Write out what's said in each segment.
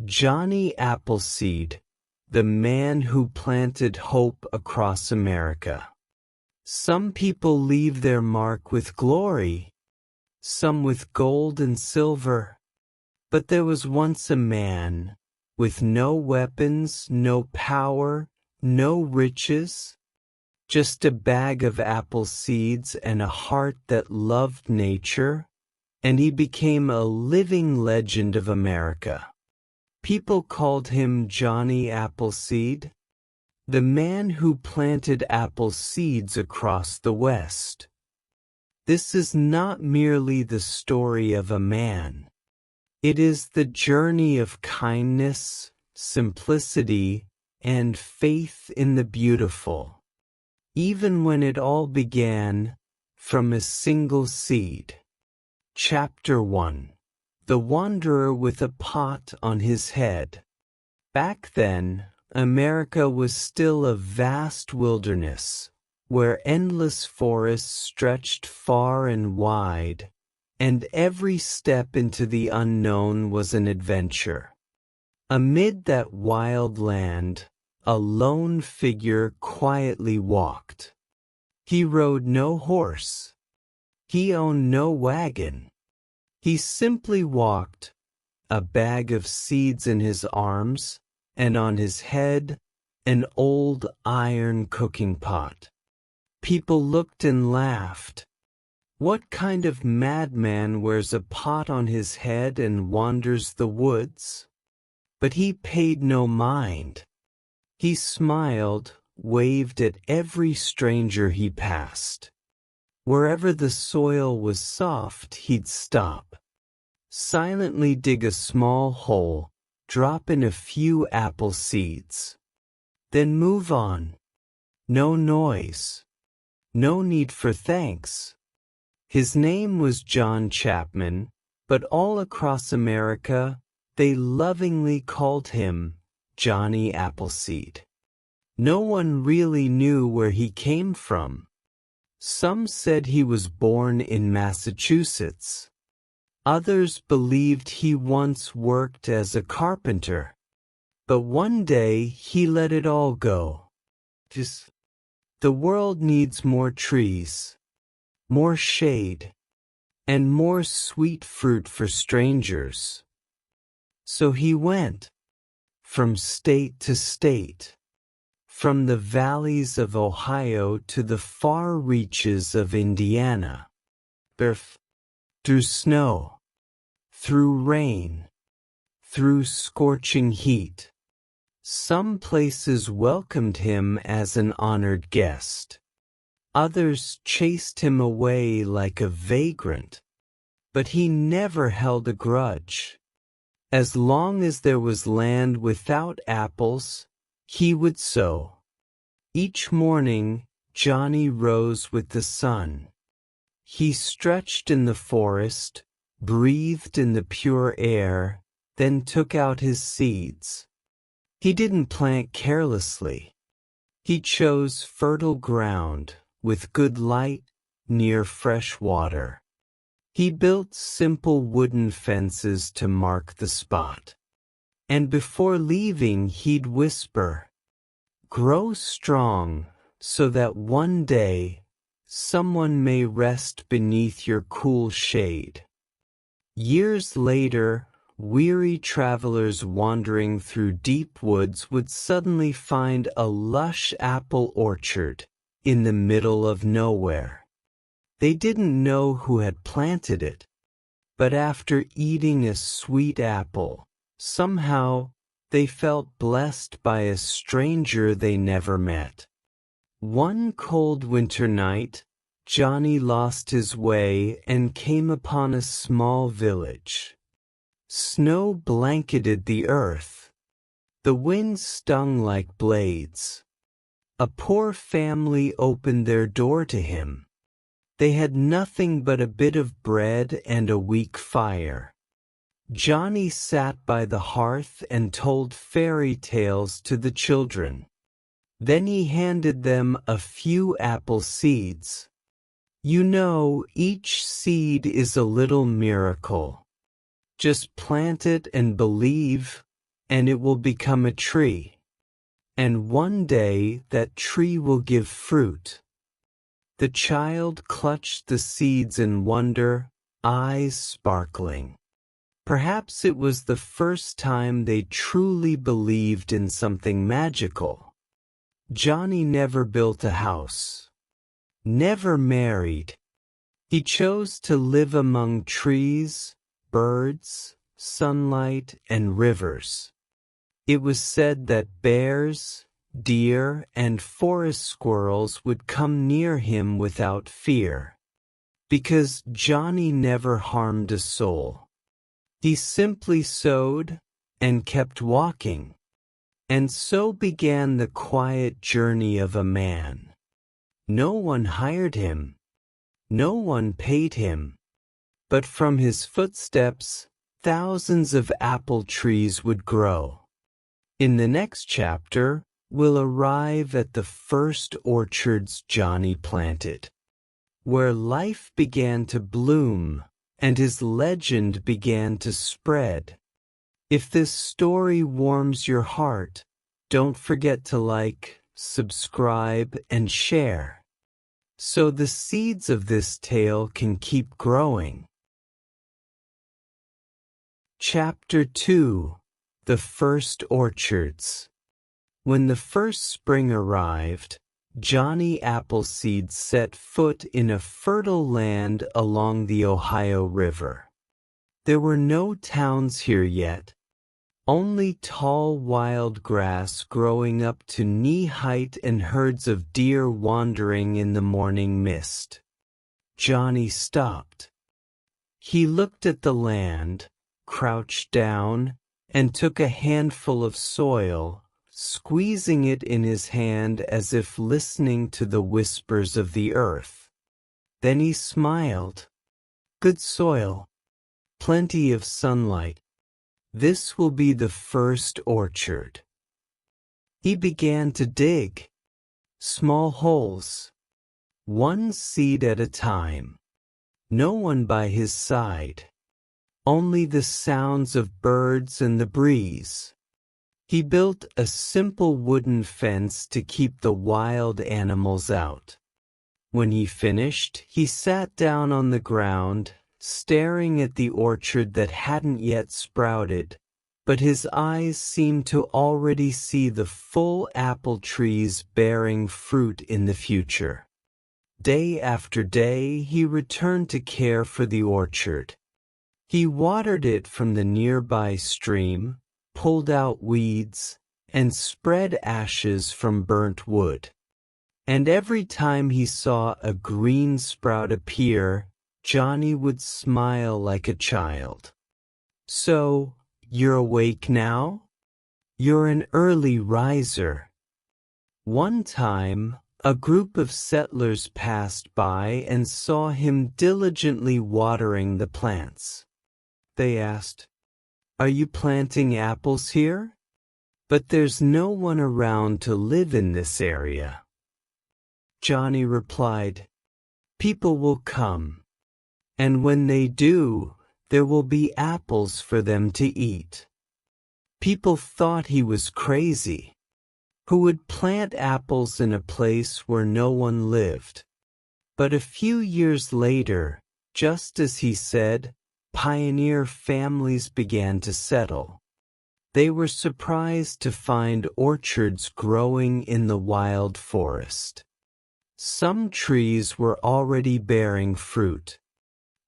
Johnny Appleseed, the man who planted hope across America. Some people leave their mark with glory, some with gold and silver. But there was once a man, with no weapons, no power, no riches, just a bag of apple seeds and a heart that loved nature, and he became a living legend of America. People called him Johnny Appleseed, the man who planted apple seeds across the West. This is not merely the story of a man. It is the journey of kindness, simplicity, and faith in the beautiful. Even when it all began from a single seed. Chapter 1. The Wanderer with a Pot on his Head. Back then, America was still a vast wilderness, where endless forests stretched far and wide, and every step into the unknown was an adventure. Amid that wild land, a lone figure quietly walked. He rode no horse. He owned no wagon. He simply walked, a bag of seeds in his arms, and on his head, an old iron cooking pot. People looked and laughed. What kind of madman wears a pot on his head and wanders the woods? But he paid no mind. He smiled, waved at every stranger he passed. Wherever the soil was soft, he'd stop. Silently dig a small hole, drop in a few apple seeds. Then move on. No noise. No need for thanks. His name was John Chapman, but all across America, they lovingly called him Johnny Appleseed. No one really knew where he came from. Some said he was born in Massachusetts. Others believed he once worked as a carpenter. But one day he let it all go. The world needs more trees, more shade, and more sweet fruit for strangers. So he went, from state to state, from the valleys of Ohio to the far reaches of Indiana, through snow, through rain, through scorching heat. Some places welcomed him as an honored guest. Others chased him away like a vagrant. But he never held a grudge. As long as there was land without apples, he would sow. Each morning, Johnny rose with the sun. He stretched in the forest, breathed in the pure air, then took out his seeds. He didn't plant carelessly. He chose fertile ground, with good light, near fresh water. He built simple wooden fences to mark the spot. And before leaving he'd whisper, "Grow strong, so that one day someone may rest beneath your cool shade." Years later, weary travelers wandering through deep woods would suddenly find a lush apple orchard in the middle of nowhere. They didn't know who had planted it, but after eating a sweet apple, somehow they felt blessed by a stranger they never met. One cold winter night, Johnny lost his way and came upon a small village. Snow blanketed the earth. The wind stung like blades. A poor family opened their door to him. They had nothing but a bit of bread and a weak fire. Johnny sat by the hearth and told fairy tales to the children. Then he handed them a few apple seeds. "You know, each seed is a little miracle. Just plant it and believe, and it will become a tree. And one day that tree will give fruit. The child clutched the seeds in wonder, eyes sparkling. Perhaps it was the first time they truly believed in something magical. Johnny never built a house. Never married. He chose to live among trees, birds, sunlight, and rivers. It was said that bears, deer, and forest squirrels would come near him without fear. Because Johnny never harmed a soul. He simply sowed and kept walking. And so began the quiet journey of a man. No one hired him. No one paid him. But from his footsteps, thousands of apple trees would grow. In the next chapter, we'll arrive at the first orchards Johnny planted, where life began to bloom and his legend began to spread. If this story warms your heart, don't forget to like, subscribe, and share, so the seeds of this tale can keep growing. Chapter 2: The First Orchards. When the first spring arrived, Johnny Appleseed set foot in a fertile land along the Ohio River. There were no towns here yet, only tall wild grass growing up to knee-height and herds of deer wandering in the morning mist. Johnny stopped. He looked at the land, crouched down, and took a handful of soil, squeezing it in his hand as if listening to the whispers of the earth. Then he smiled. Good soil. Plenty of sunlight. This will be the first orchard. He began to dig. Small holes. One seed at a time. No one by his side. Only the sounds of birds and the breeze. He built a simple wooden fence to keep the wild animals out. When he finished, he sat down on the ground, staring at the orchard that hadn't yet sprouted, but his eyes seemed to already see the full apple trees bearing fruit in the future. Day after day, he returned to care for the orchard. He watered it from the nearby stream, pulled out weeds, and spread ashes from burnt wood. And every time he saw a green sprout appear, Johnny would smile like a child. So, you're awake now? You're an early riser. One time, a group of settlers passed by and saw him diligently watering the plants. They asked, "Are you planting apples here? But there's no one around to live in this area." Johnny replied, "People will come. And when they do, there will be apples for them to eat." People thought he was crazy. Who would plant apples in a place where no one lived? But a few years later, just as he said, pioneer families began to settle. They were surprised to find orchards growing in the wild forest. Some trees were already bearing fruit.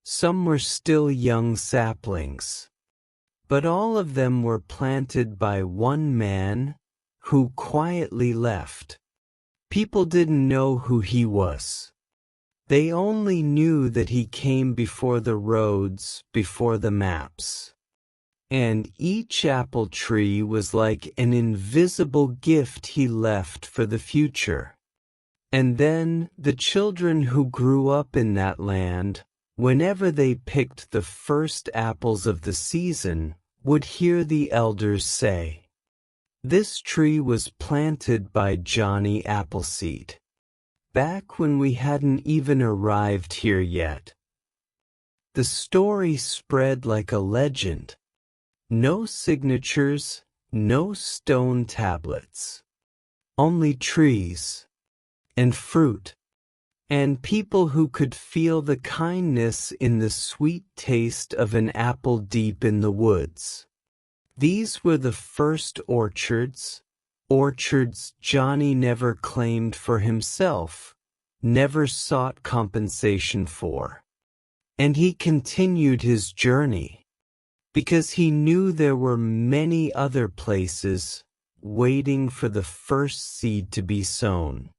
Some were still young saplings. But all of them were planted by one man, who quietly left. People didn't know who he was. They only knew that he came before the roads, before the maps. And each apple tree was like an invisible gift he left for the future. And then the children who grew up in that land, whenever they picked the first apples of the season, would hear the elders say, "This tree was planted by Johnny Appleseed, back when we hadn't even arrived here yet." The story spread like a legend. No signatures, no stone tablets, only trees and fruit, and people who could feel the kindness in the sweet taste of an apple deep in the woods. These were the first orchards Johnny never claimed for himself, never sought compensation for. And he continued his journey, because he knew there were many other places waiting for the first seed to be sown.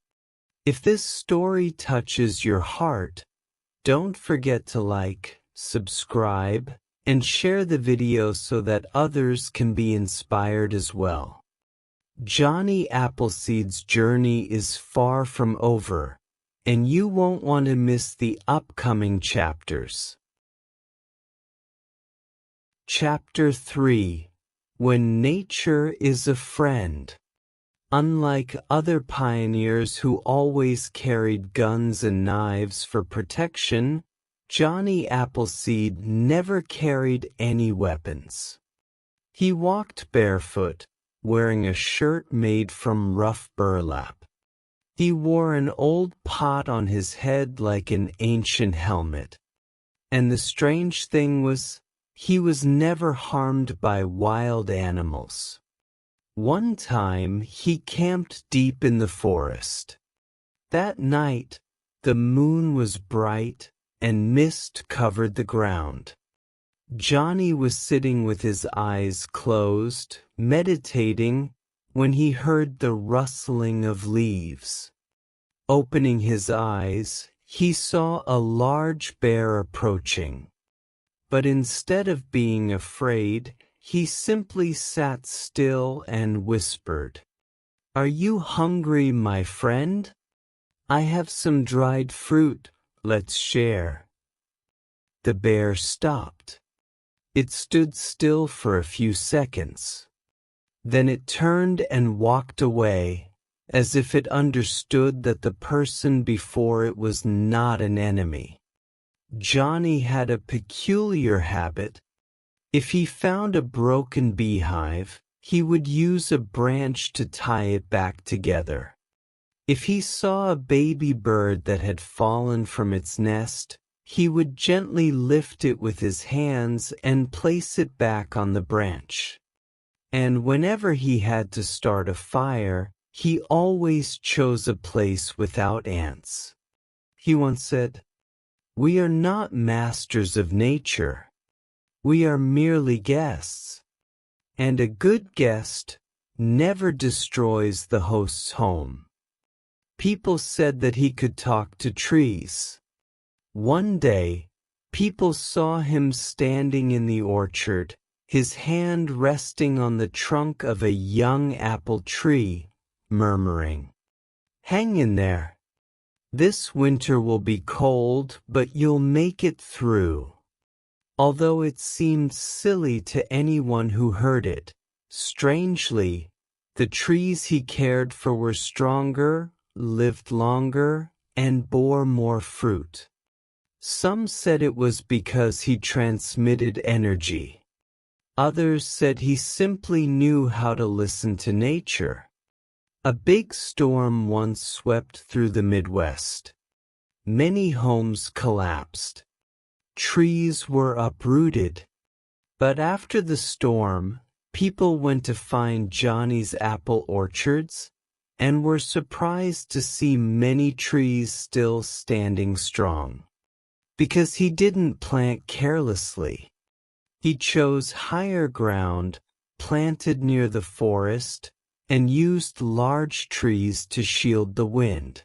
If this story touches your heart, don't forget to like, subscribe, and share the video so that others can be inspired as well. Johnny Appleseed's journey is far from over, and you won't want to miss the upcoming chapters. Chapter 3: When Nature is a Friend. Unlike other pioneers who always carried guns and knives for protection, Johnny Appleseed never carried any weapons. He walked barefoot, wearing a shirt made from rough burlap. He wore an old pot on his head like an ancient helmet. And the strange thing was, he was never harmed by wild animals. One time he camped deep in the forest. That night, the moon was bright and mist covered the ground. Johnny was sitting with his eyes closed, meditating, when he heard the rustling of leaves. Opening his eyes, he saw a large bear approaching. But instead of being afraid, he simply sat still and whispered, "Are you hungry, my friend? I have some dried fruit, let's share." The bear stopped. It stood still for a few seconds. Then it turned and walked away, as if it understood that the person before it was not an enemy. Johnny had a peculiar habit. If he found a broken beehive, he would use a branch to tie it back together. If he saw a baby bird that had fallen from its nest, he would gently lift it with his hands and place it back on the branch. And whenever he had to start a fire, he always chose a place without ants. He once said, "We are not masters of nature. We are merely guests, and a good guest never destroys the host's home." People said that he could talk to trees. One day, people saw him standing in the orchard, his hand resting on the trunk of a young apple tree, murmuring, "Hang in there. This winter will be cold, but you'll make it through." Although it seemed silly to anyone who heard it, strangely, the trees he cared for were stronger, lived longer, and bore more fruit. Some said it was because he transmitted energy. Others said he simply knew how to listen to nature. A big storm once swept through the Midwest. Many homes collapsed. Trees were uprooted. But after the storm, people went to find Johnny's apple orchards and were surprised to see many trees still standing strong. Because he didn't plant carelessly. He chose higher ground, planted near the forest, and used large trees to shield the wind.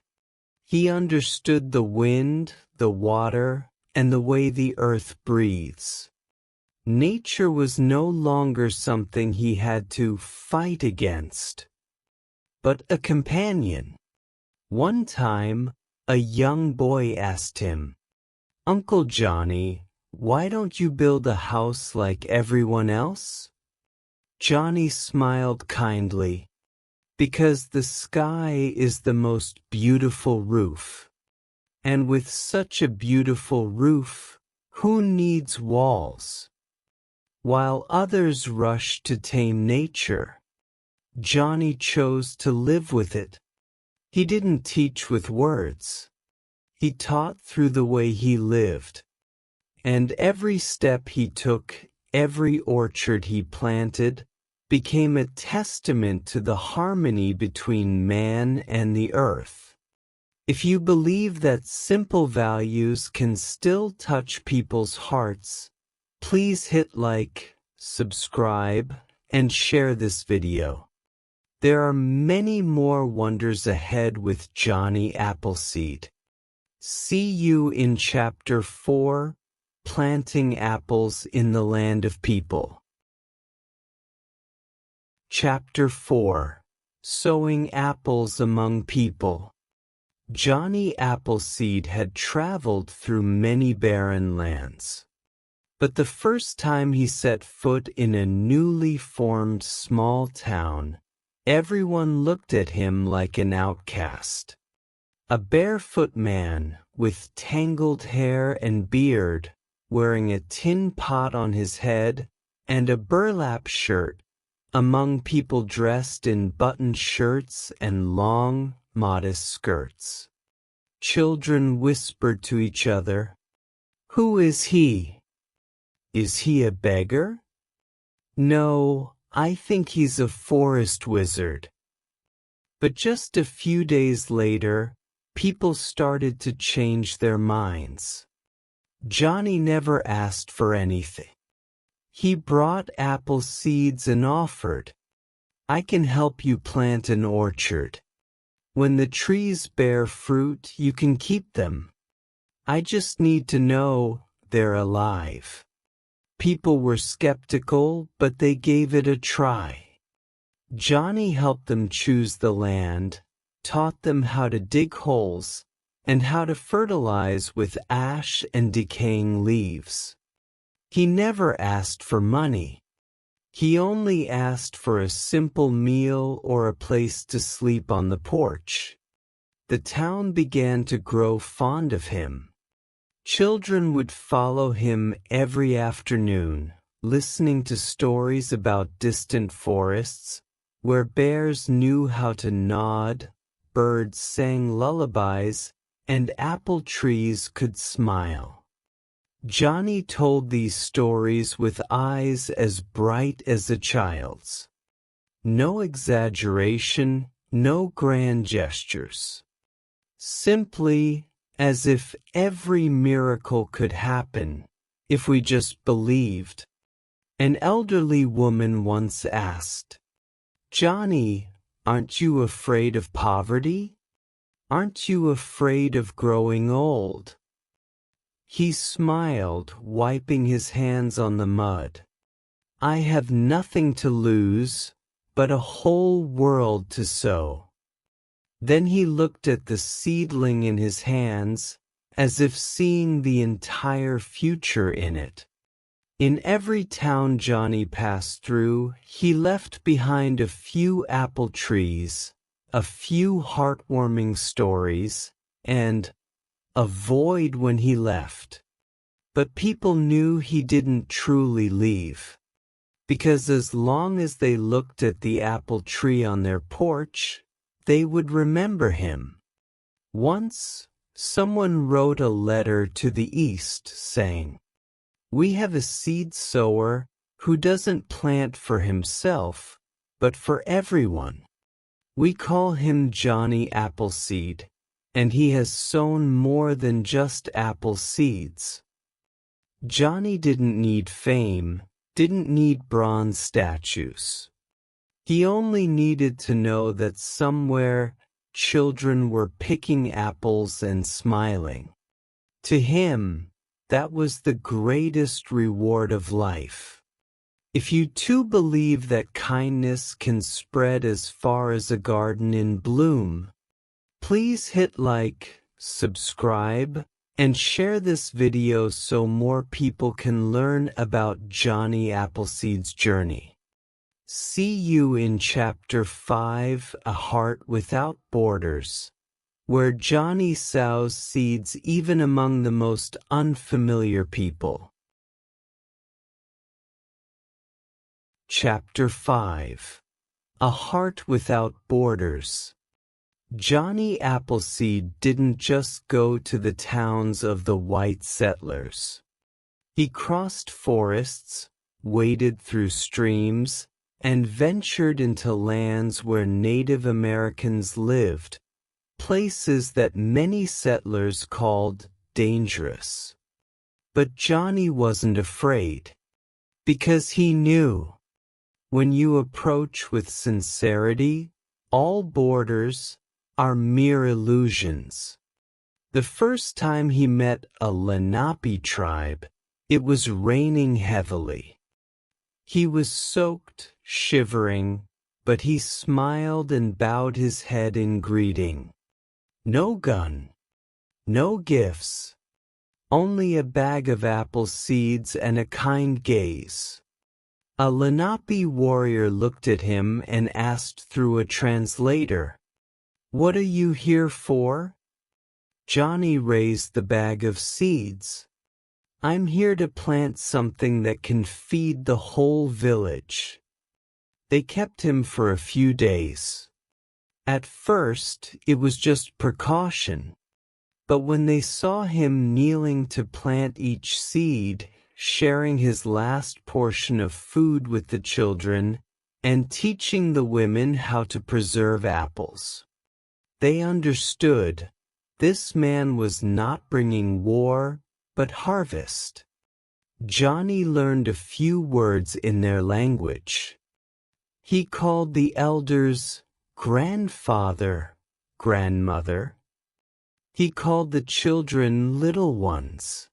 He understood the wind, the water, and the way the earth breathes. Nature was no longer something he had to fight against, but a companion. One time, a young boy asked him, "Uncle Johnny, why don't you build a house like everyone else?" Johnny smiled kindly, "Because the sky is the most beautiful roof. And with such a beautiful roof, who needs walls?" While others rushed to tame nature, Johnny chose to live with it. He didn't teach with words. He taught through the way he lived. And every step he took, every orchard he planted, became a testament to the harmony between man and the earth. If you believe that simple values can still touch people's hearts, please hit like, subscribe, and share this video. There are many more wonders ahead with Johnny Appleseed. See you in Chapter 4, Planting Apples in the Land of People. Chapter 4, Sowing Apples Among People. Johnny Appleseed had traveled through many barren lands. But the first time he set foot in a newly formed small town, everyone looked at him like an outcast. A barefoot man, with tangled hair and beard, wearing a tin pot on his head, and a burlap shirt, among people dressed in buttoned shirts and long, modest skirts. Children whispered to each other, "Who is he? Is he a beggar? No, I think he's a forest wizard." But just a few days later, people started to change their minds. Johnny never asked for anything. He brought apple seeds and offered, "I can help you plant an orchard. When the trees bear fruit, you can keep them. I just need to know they're alive." People were skeptical, but they gave it a try. Johnny helped them choose the land, taught them how to dig holes, and how to fertilize with ash and decaying leaves. He never asked for money. He only asked for a simple meal or a place to sleep on the porch. The town began to grow fond of him. Children would follow him every afternoon, listening to stories about distant forests, where bears knew how to nod, birds sang lullabies, and apple trees could smile. Johnny told these stories with eyes as bright as a child's. No exaggeration, no grand gestures. Simply, as if every miracle could happen, if we just believed. An elderly woman once asked, "Johnny, aren't you afraid of poverty? Aren't you afraid of growing old?" He smiled, wiping his hands on the mud. "I have nothing to lose, but a whole world to sow." Then he looked at the seedling in his hands, as if seeing the entire future in it. In every town Johnny passed through, he left behind a few apple trees, a few heartwarming stories, and a void when he left. But people knew he didn't truly leave, because as long as they looked at the apple tree on their porch, they would remember him. Once, someone wrote a letter to the East saying, "We have a seed sower who doesn't plant for himself, but for everyone. We call him Johnny Appleseed, and he has sown more than just apple seeds." Johnny didn't need fame, didn't need bronze statues. He only needed to know that somewhere children were picking apples and smiling. To him, that was the greatest reward of life. If you too believe that kindness can spread as far as a garden in bloom, please hit like, subscribe, and share this video so more people can learn about Johnny Appleseed's journey. See you in Chapter 5, A Heart Without Borders, where Johnny sows seeds even among the most unfamiliar people. Chapter 5, a heart without borders. Johnny Appleseed didn't just go to the towns of the white settlers. He crossed forests, waded through streams, and ventured into lands where Native Americans lived, places that many settlers called dangerous. But Johnny wasn't afraid, because he knew, when you approach with sincerity, all borders are mere illusions. The first time he met a Lenape tribe, it was raining heavily. He was soaked, shivering, but he smiled and bowed his head in greeting. No gun, no gifts, only a bag of apple seeds and a kind gaze. A Lenape warrior looked at him and asked through a translator, "What are you here for?" Johnny raised the bag of seeds. "I'm here to plant something that can feed the whole village." They kept him for a few days. At first, it was just precaution. But when they saw him kneeling to plant each seed, sharing his last portion of food with the children, and teaching the women how to preserve apples, they understood this man was not bringing war, but harvest. Johnny learned a few words in their language. He called the elders grandfather, grandmother. He called the children little ones.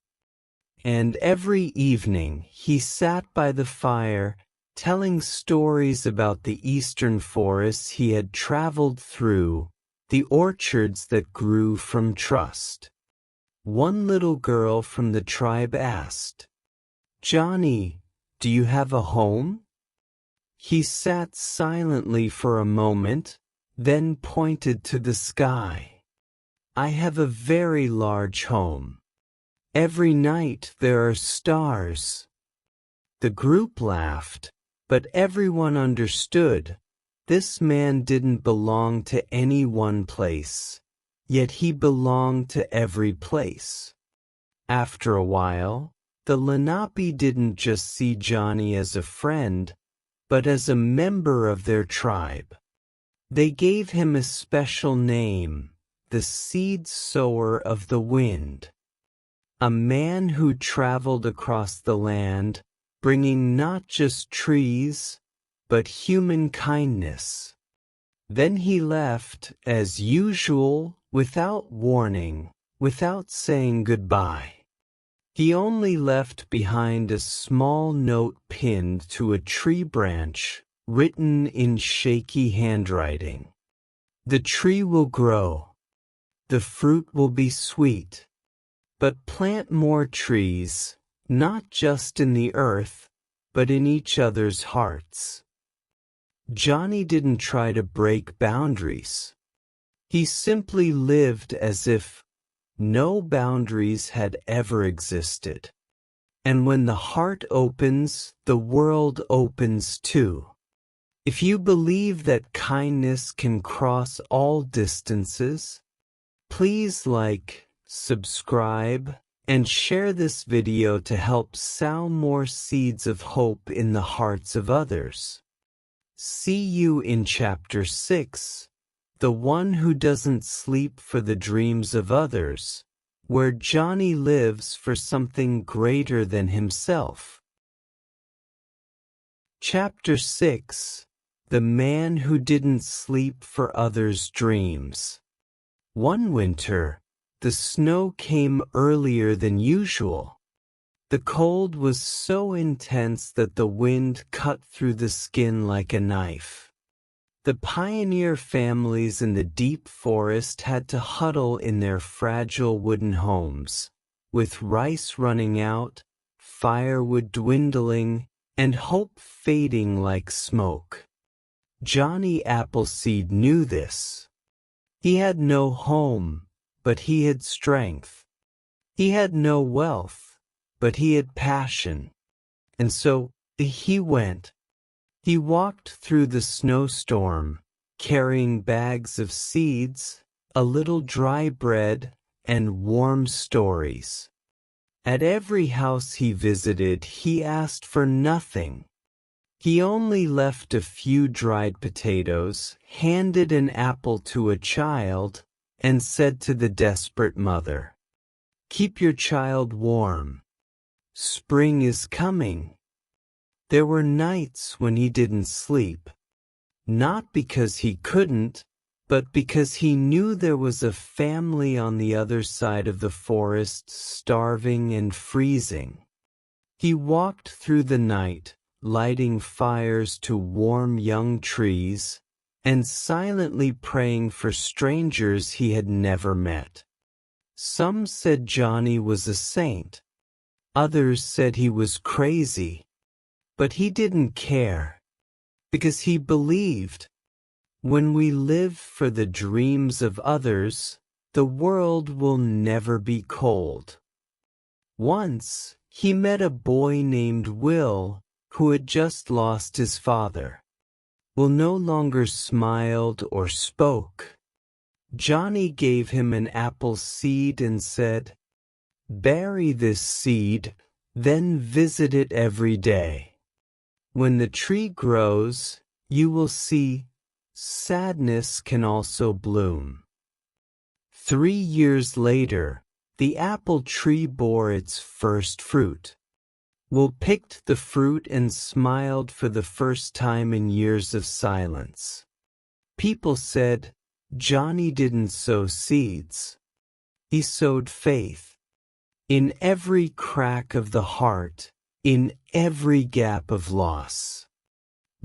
And every evening he sat by the fire, telling stories about the eastern forests he had traveled through, the orchards that grew from trust. One little girl from the tribe asked, "Johnny, do you have a home?" He sat silently for a moment, then pointed to the sky. "I have a very large home. Every night there are stars." The group laughed, but everyone understood. This man didn't belong to any one place, yet he belonged to every place. After a while, the Lenape didn't just see Johnny as a friend, but as a member of their tribe. They gave him a special name, the seed sower of the wind. A man who traveled across the land, bringing not just trees, but human kindness. Then he left, as usual, without warning, without saying goodbye. He only left behind a small note pinned to a tree branch, written in shaky handwriting. "The tree will grow. The fruit will be sweet. But plant more trees, not just in the earth, but in each other's hearts." Johnny didn't try to break boundaries. He simply lived as if no boundaries had ever existed. And when the heart opens, the world opens too. If you believe that kindness can cross all distances, please like, subscribe, and share this video to help sow more seeds of hope in the hearts of others. See you in Chapter 6. The one who doesn't sleep for the dreams of others, where Johnny lives for something greater than himself. Chapter 6. The man who didn't sleep for others' dreams. One winter, the snow came earlier than usual. The cold was so intense that the wind cut through the skin like a knife. The pioneer families in the deep forest had to huddle in their fragile wooden homes, with rice running out, firewood dwindling, and hope fading like smoke. Johnny Appleseed knew this. He had no home, but he had strength. He had no wealth, but he had passion. And so he went. He walked through the snowstorm, carrying bags of seeds, a little dry bread, and warm stories. At every house he visited, he asked for nothing. He only left a few dried potatoes, handed an apple to a child, and said to the desperate mother, "Keep your child warm. Spring is coming." There were nights when he didn't sleep, not because he couldn't, but because he knew there was a family on the other side of the forest starving and freezing. He walked through the night, lighting fires to warm young trees, and silently praying for strangers he had never met. Some said Johnny was a saint. Others said he was crazy. But he didn't care, because he believed, when we live for the dreams of others, the world will never be cold. Once, he met a boy named Will, who had just lost his father. Will no longer smiled or spoke. Johnny gave him an apple seed and said, "Bury this seed, then visit it every day. When the tree grows, you will see sadness can also bloom." 3 years later, the apple tree bore its first fruit. Will picked the fruit and smiled for the first time in years of silence. People said, Johnny didn't sow seeds. He sowed faith. In every crack of the heart, in every gap of loss.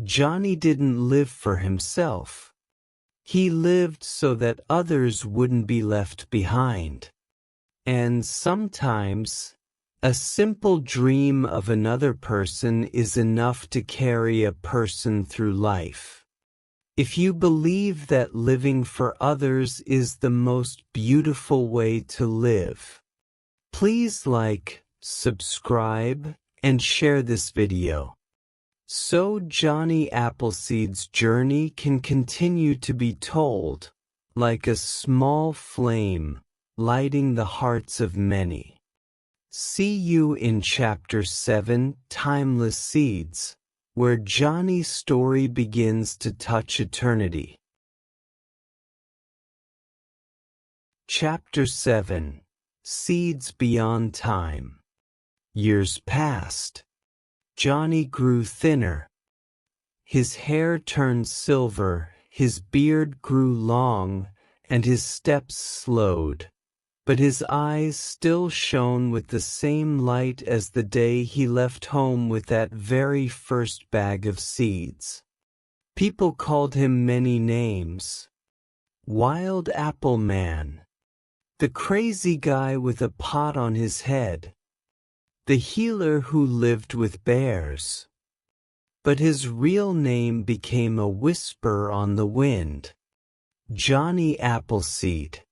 Johnny didn't live for himself. He lived so that others wouldn't be left behind. And sometimes, a simple dream of another person is enough to carry a person through life. If you believe that living for others is the most beautiful way to live, please like, subscribe, and share this video, so Johnny Appleseed's journey can continue to be told, like a small flame, lighting the hearts of many. See you in Chapter 7, Timeless Seeds, where Johnny's story begins to touch eternity. Chapter 7, Seeds Beyond Time. Years passed. Johnny grew thinner. His hair turned silver, his beard grew long, and his steps slowed. But his eyes still shone with the same light as the day he left home with that very first bag of seeds. People called him many names. Wild Apple Man. The crazy guy with a pot on his head. The healer who lived with bears. But his real name became a whisper on the wind. Johnny Appleseed.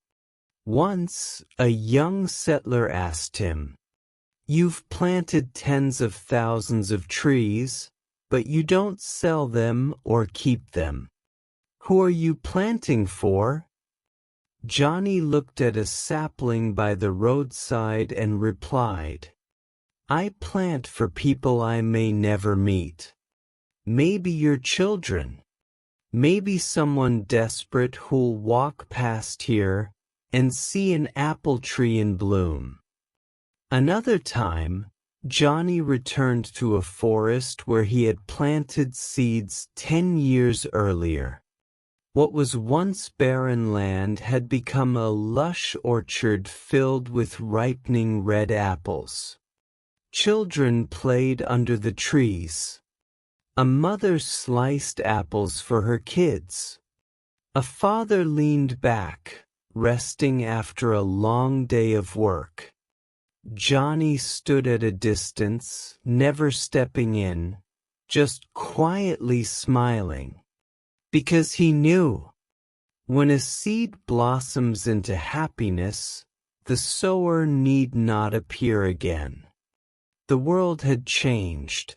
Once, a young settler asked him, "You've planted tens of thousands of trees, but you don't sell them or keep them. Who are you planting for?" Johnny looked at a sapling by the roadside and replied, "I plant for people I may never meet. Maybe your children. Maybe someone desperate who'll walk past here and see an apple tree in bloom." Another time, Johnny returned to a forest where he had planted seeds 10 years earlier. What was once barren land had become a lush orchard filled with ripening red apples. Children played under the trees. A mother sliced apples for her kids. A father leaned back, resting after a long day of work. Johnny stood at a distance, never stepping in, just quietly smiling. Because he knew, when a seed blossoms into happiness, the sower need not appear again. The world had changed.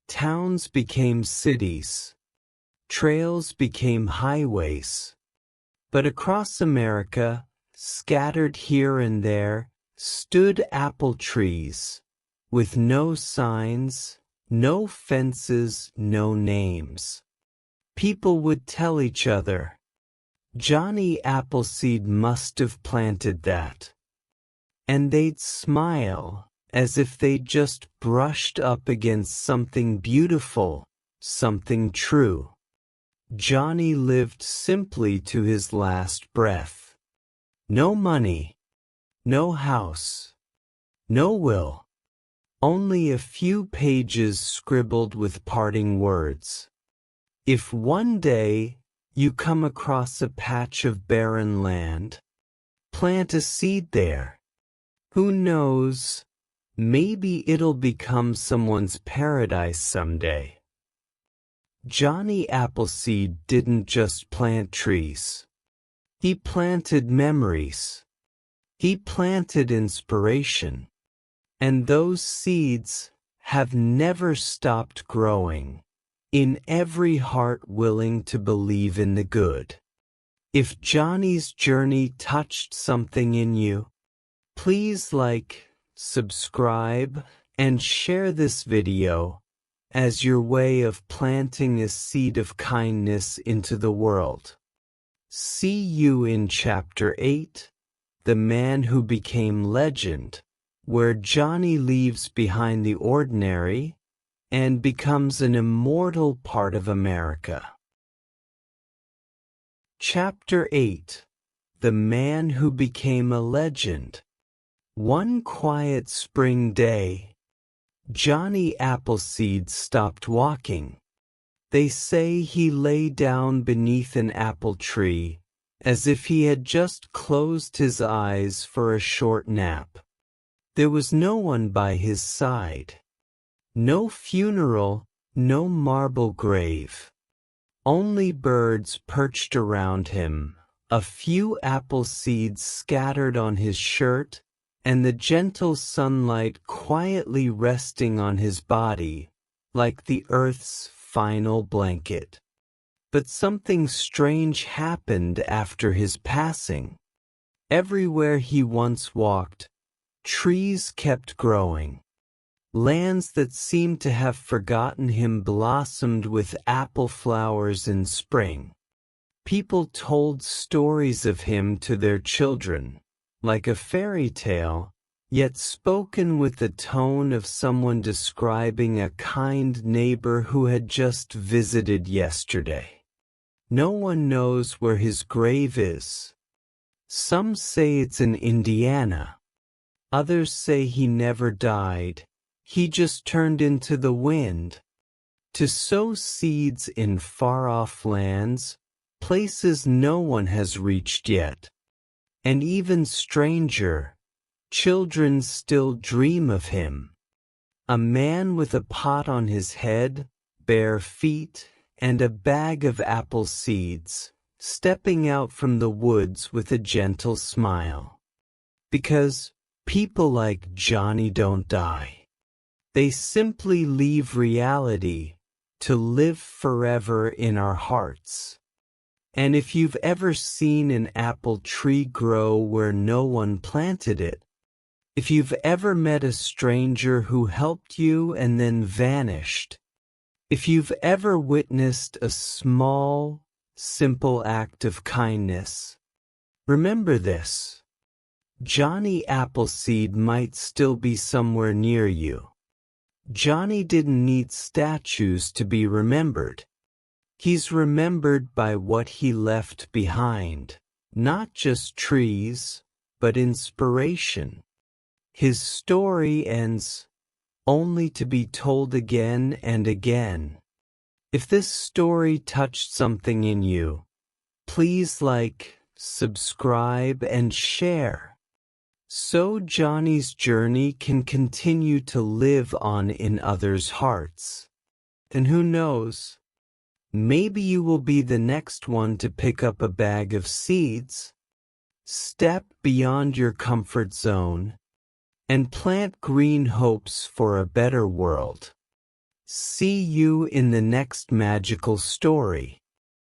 Towns became cities. Trails became highways. But across America, scattered here and there, stood apple trees, with no signs, no fences, no names. People would tell each other, "Johnny Appleseed must have planted that." And they'd smile, as if they'd just brushed up against something beautiful, something true. Johnny lived simply to his last breath. No money, no house, no will, only a few pages scribbled with parting words. If one day you come across a patch of barren land, plant a seed there. Who knows, maybe it'll become someone's paradise someday. Johnny Appleseed didn't just plant trees. He planted memories. He planted inspiration. And those seeds have never stopped growing, in every heart willing to believe in the good. If Johnny's journey touched something in you, please like, subscribe, and share this video as your way of planting a seed of kindness into the world. See you in Chapter 8, The Man Who Became Legend, where Johnny leaves behind the ordinary and becomes an immortal part of America. Chapter 8, The Man Who Became a Legend. One quiet spring day, Johnny Appleseed stopped walking. They say he lay down beneath an apple tree, as if he had just closed his eyes for a short nap. There was no one by his side. No funeral, no marble grave. Only birds perched around him, a few apple seeds scattered on his shirt, and the gentle sunlight quietly resting on his body, like the earth's final blanket. But something strange happened after his passing. Everywhere he once walked, trees kept growing. Lands that seemed to have forgotten him blossomed with apple flowers in spring. People told stories of him to their children, like a fairy tale, yet spoken with the tone of someone describing a kind neighbor who had just visited yesterday. No one knows where his grave is. Some say it's in Indiana. Others say he never died. He just turned into the wind. To sow seeds in far-off lands, places no one has reached yet. And even stranger, children still dream of him. A man with a pot on his head, bare feet, and a bag of apple seeds, stepping out from the woods with a gentle smile. Because people like Johnny don't die. They simply leave reality to live forever in our hearts. And if you've ever seen an apple tree grow where no one planted it, if you've ever met a stranger who helped you and then vanished, if you've ever witnessed a small, simple act of kindness, remember this. Johnny Appleseed might still be somewhere near you. Johnny didn't need statues to be remembered. He's remembered by what he left behind, not just trees, but inspiration. His story ends only to be told again and again. If this story touched something in you, please like, subscribe, and share, so Johnny's journey can continue to live on in others' hearts. And who knows? Maybe you will be the next one to pick up a bag of seeds, step beyond your comfort zone, and plant green hopes for a better world. See you in the next magical story.